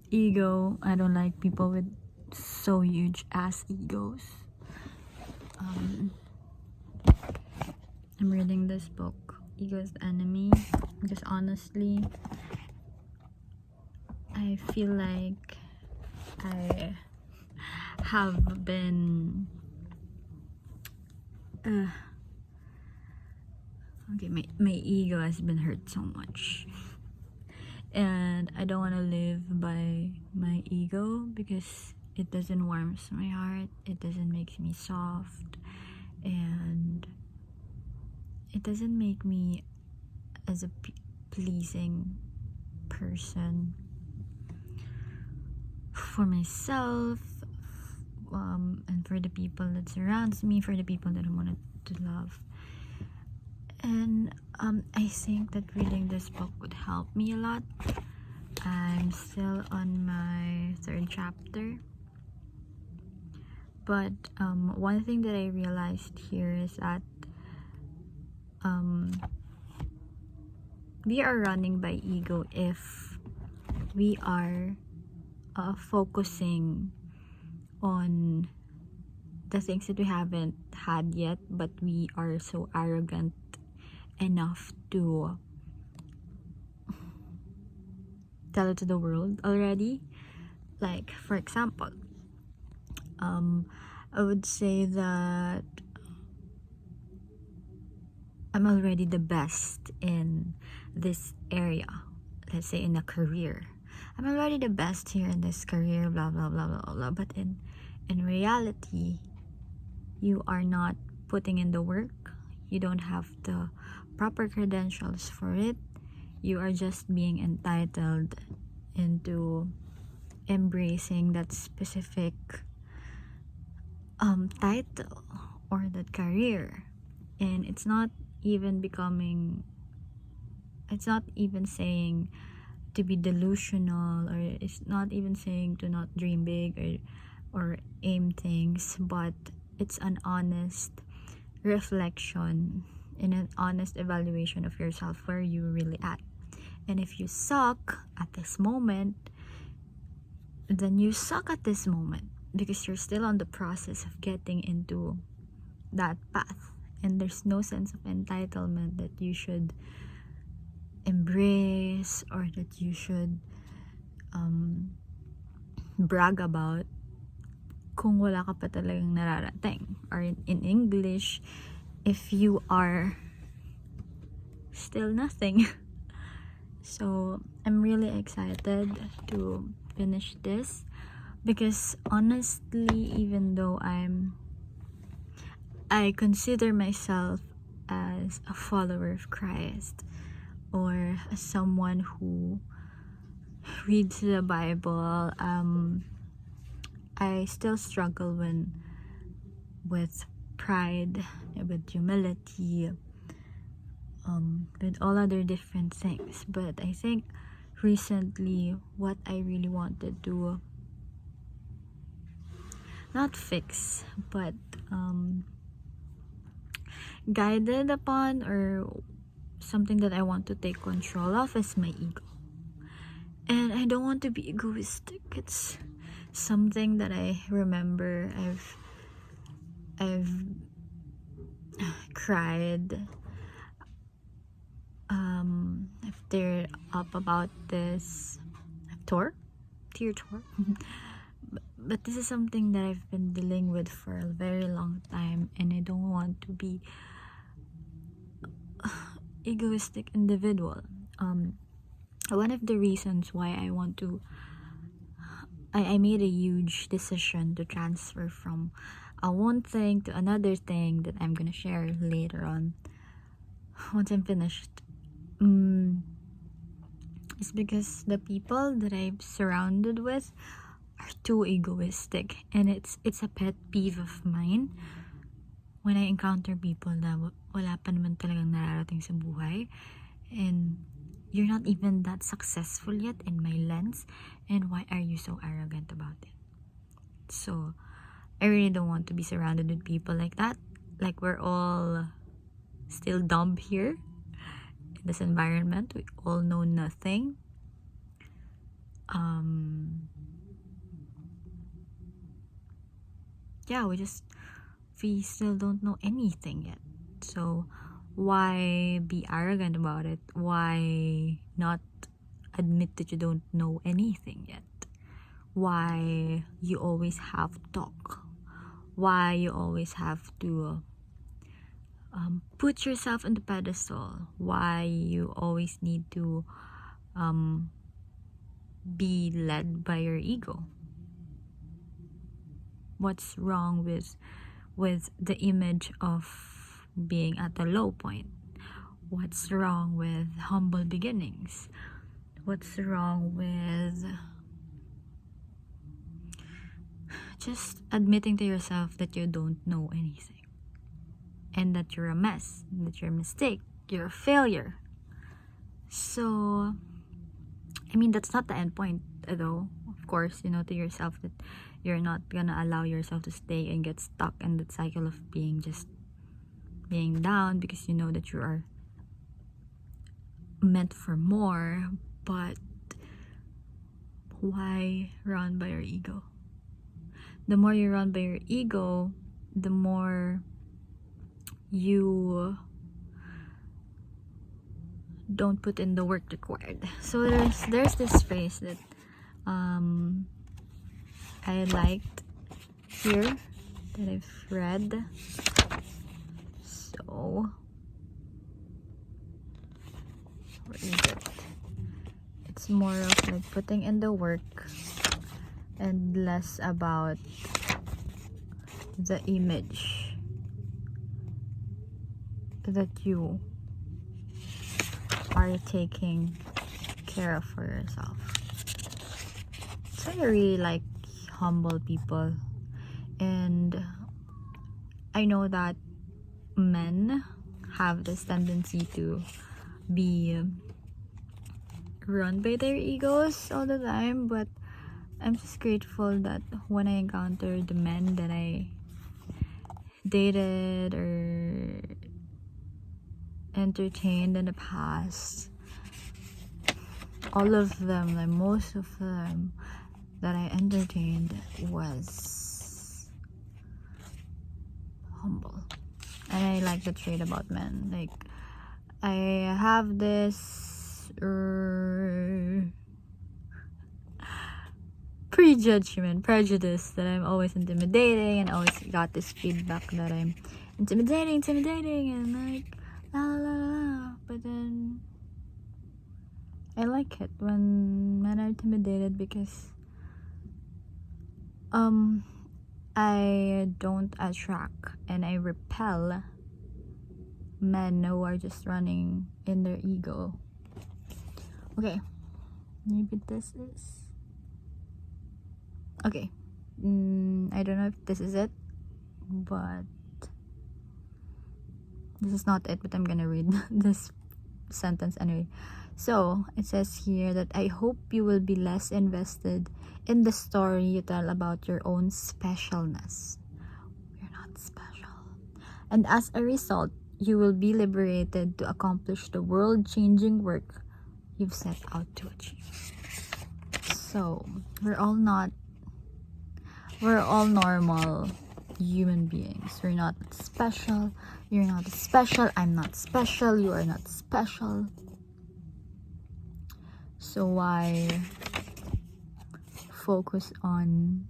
ego. I don't like people with so huge ass egos. I'm reading this book, Ego's Enemy, because honestly, I feel like I have been okay, my ego has been hurt so much, and I don't want to live by my ego because it doesn't warm my heart, it doesn't make me soft, and it doesn't make me as a pleasing person for myself, and for the people that surrounds me, for the people that I wanted to love. And I think that reading this book would help me a lot. I'm still on my 3rd chapter, but one thing that I realized here is that we are running by ego if we are focusing on the things that we haven't had yet, but we are so arrogant enough to tell it to the world already. Like, for example, I would say that I'm already the best in this area. Let's say in a career, I'm already the best here in this career, blah blah blah blah blah. But in reality, you are not putting in the work. You don't have the proper credentials for it. You are just being entitled into embracing that specific title or that career, and it's not even saying to be delusional, or it's not even saying to not dream big or aim things, but it's an honest reflection and an honest evaluation of yourself, where you're really at. And if you suck at this moment, then you suck at this moment because you're still on the process of getting into that path, and there's no sense of entitlement that you should embrace or that you should brag about kung wala ka pa talagang nararating, or in English, if you are still nothing. So I'm really excited to finish this, because honestly, even though I consider myself as a follower of Christ, or as someone who reads the Bible, I still struggle with pride, with humility, with all other different things. But I think recently, what I really wanted to not fix, but guided upon, or something that I want to take control of, is my ego. And I don't want to be egoistic. It's something that I remember I've cried, I've teared up about this, tear tore. But this is something that I've been dealing with for a very long time, and I don't want to be egoistic individual. One of the reasons why I made a huge decision to transfer from one thing to another thing that I'm gonna share later on once I'm finished, is because the people that I'm surrounded with are too egoistic, and it's a pet peeve of mine when I encounter people na wala pa naman talagang nararating sa buhay, and you're not even that successful yet in my lens, and why are you so arrogant about it? So I really don't want to be surrounded with people like that. Like, we're all still dumb here in this environment. We all know nothing. yeah, we still don't know anything yet. So why be arrogant about it? Why not admit that you don't know anything yet? Why you always have to talk? Why you always have to put yourself on the pedestal? Why you always need to be led by your ego? What's wrong with the image of being at a low point? What's wrong with humble beginnings? What's wrong with just admitting to yourself that you don't know anything, and that you're a mess, and that you're a mistake, you're a failure? So, I mean, that's not the end point, though. Of course, you know to yourself that you're not gonna allow yourself to stay and get stuck in that cycle of being down, because you know that you are meant for more. But why run by your ego? The more you run by your ego, the more you don't put in the work required. So there's this phrase that I liked here, that I've read. So where is it? It's more of like putting in the work and less about the image that you are taking care of for yourself. So I really like humble people, and I know that men have this tendency to be run by their egos all the time, but I'm just grateful that when I encountered the men that I dated or entertained in the past, all of them, like most of them that I entertained, was humble. And I like the trait about men. Like, I have this prejudice that I'm always intimidating, and always got this feedback that I'm intimidating, and like la la la la. But then I like it when men are intimidated, because I don't attract and I repel men who are just running in their ego. Okay, maybe this is okay. I don't know if this is it, but this is not it, but I'm gonna read this sentence anyway. So it says here that I hope you will be less invested in the story you tell about your own specialness. You're not special. And as a result, you will be liberated to accomplish the world-changing work you've set out to achieve. So we're all normal human beings. We're not special. You're not special. I'm not special. You are not special. So why focus on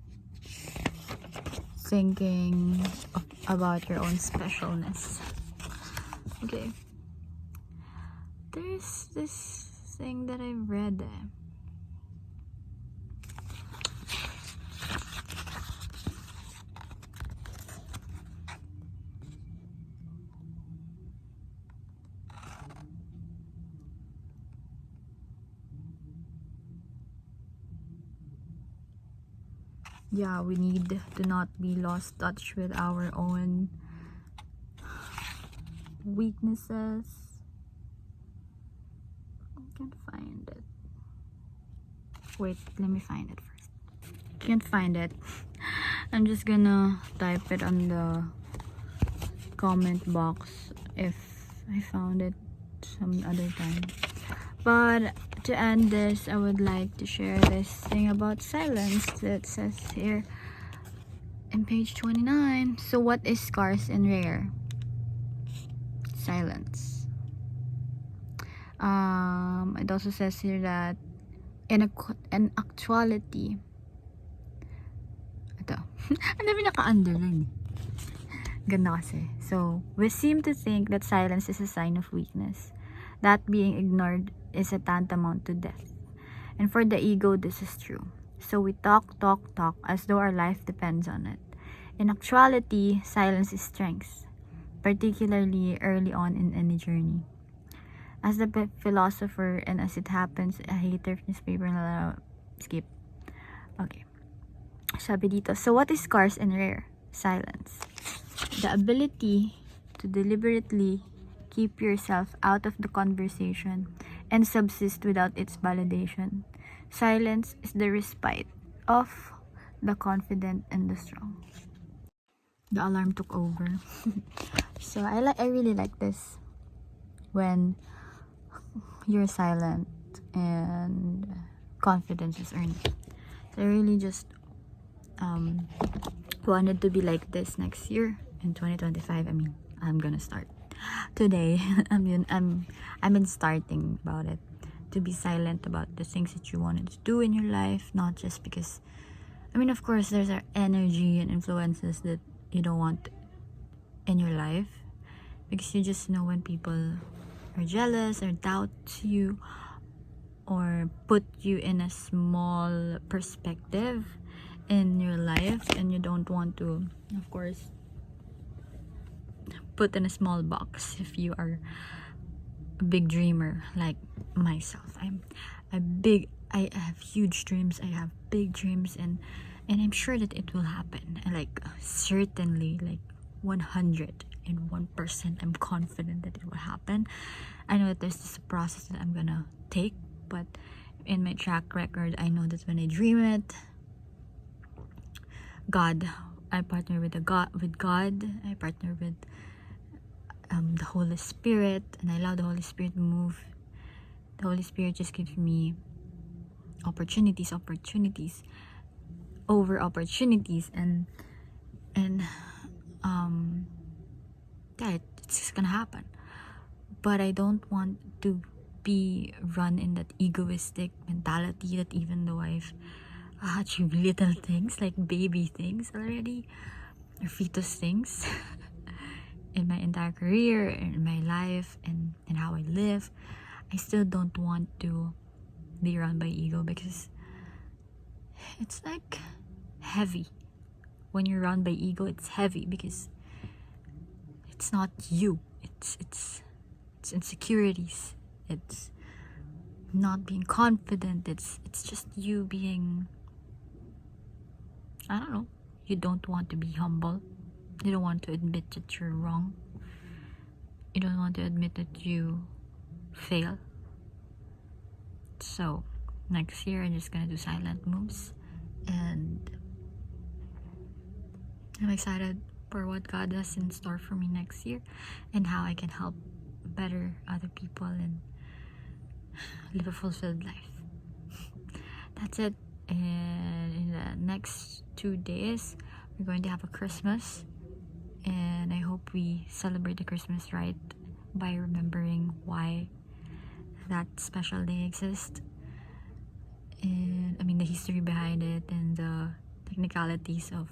thinking about your own specialness? Okay. There's this thing that I've read. Yeah, we need to not be lost touch with our own weaknesses. I can't find it. Wait, let me find it first. Can't find it. I'm just gonna type it on the comment box if I found it some other time. But to end this, I would like to share this thing about silence that says here in page 29. So what is scarce and rare? Silence. It also says here that in actuality, ito, ang dami naka-underline eh. Ganda kasi. So, we seem to think that silence is a sign of weakness. That being ignored is a tantamount to death. And for the ego, this is true. So we talk as though our life depends on it. In actuality, silence is strength, particularly early on in any journey. As the philosopher, and as it happens, a hater of newspaper na skip. Okay. Sabi dito, so what is scarce and rare? Silence. The ability to deliberately keep yourself out of the conversation and subsist without its validation. Silence is the respite of the confident and the strong. The alarm took over. So I really like this when you're silent and confidence is earned. So I really just wanted to be like this next year in 2025. I mean, I'm gonna start today. I'm been starting about it, to be silent about the things that you wanted to do in your life, not just because, I mean, of course there's our energy and influences that you don't want in your life, because you just know when people are jealous or doubt you or put you in a small perspective in your life, and you don't want to, of course, put in a small box if you are a big dreamer like myself. I have huge dreams, I have big dreams, and I'm sure that it will happen. And like, certainly, like 101% I'm confident that it will happen. I know that there's this process that I'm gonna take, but in my track record, I know that when I dream it, I partner with God, I partner with the Holy Spirit, and I allow the Holy Spirit to move. The Holy Spirit just gives me opportunities over opportunities, and yeah, it's just gonna happen. But I don't want to be run in that egoistic mentality that even though I've achieved little things, like baby things already, or fetus things in my entire career, in my life, and how I live, I still don't want to be run by ego, because it's like heavy. When you're run by ego, it's heavy because it's not you. It's insecurities. It's not being confident. It's just you being, I don't know. You don't want to be humble. You don't want to admit that you're wrong. You don't want to admit that you fail. So next year I'm just gonna do silent moves, and I'm excited for what God has in store for me next year, and how I can help better other people and live a fulfilled life. That's it. And in the next 2 days, we're going to have a Christmas, and I hope we celebrate the Christmas right by remembering why that special day exists, and I mean the history behind it, and the technicalities of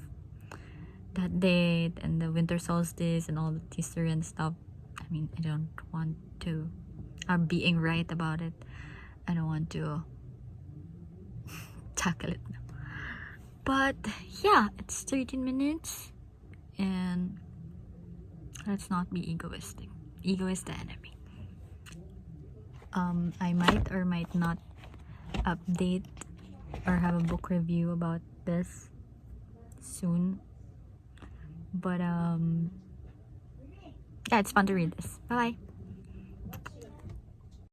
that date, and the winter solstice, and all the history and stuff. I mean, I don't want to being right about it. I don't want to tackle it now. But yeah, it's 13 minutes, and let's not be egoistic. Ego is the enemy. I might or might not update or have a book review about this soon, but yeah, it's fun to read this. Bye bye.